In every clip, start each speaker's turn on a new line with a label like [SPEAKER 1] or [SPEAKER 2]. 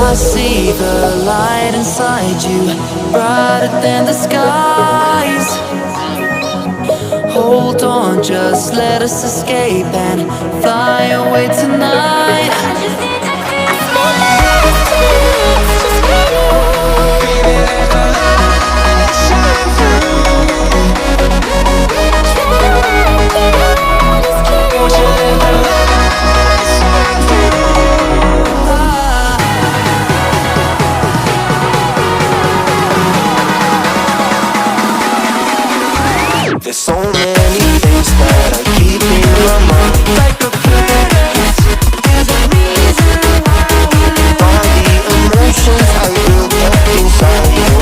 [SPEAKER 1] I see the light inside you, brighter than the skies. Hold on, just let us escape and fly away tonight.
[SPEAKER 2] There's so many things that I keep in my mind, like the past. There's a reason why we live. All the emotions I built up inside you.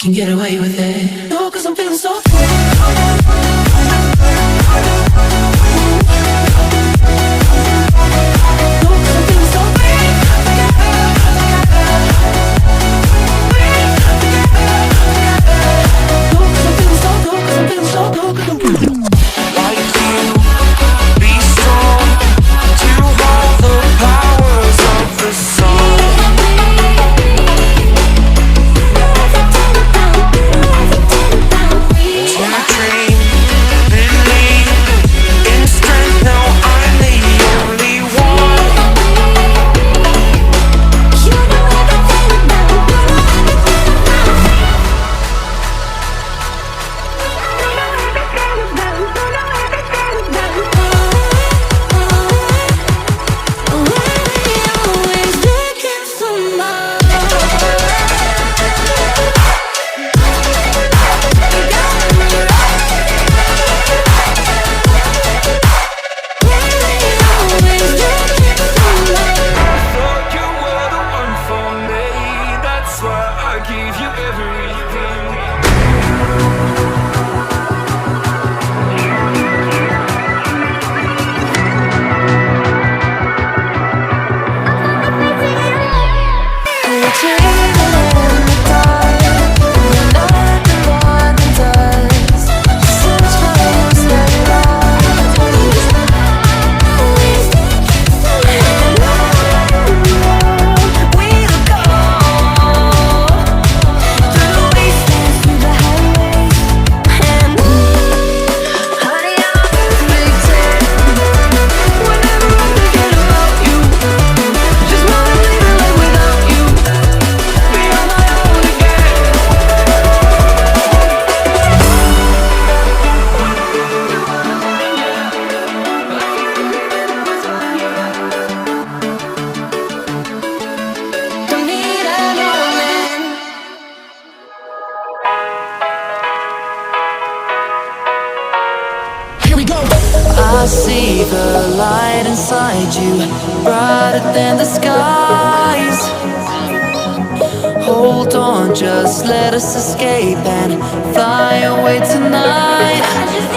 [SPEAKER 1] Can get away with it. No, 'cause I'm feeling so I see the light inside you, brighter than the skies. Hold on, just let us escape and fly away tonight.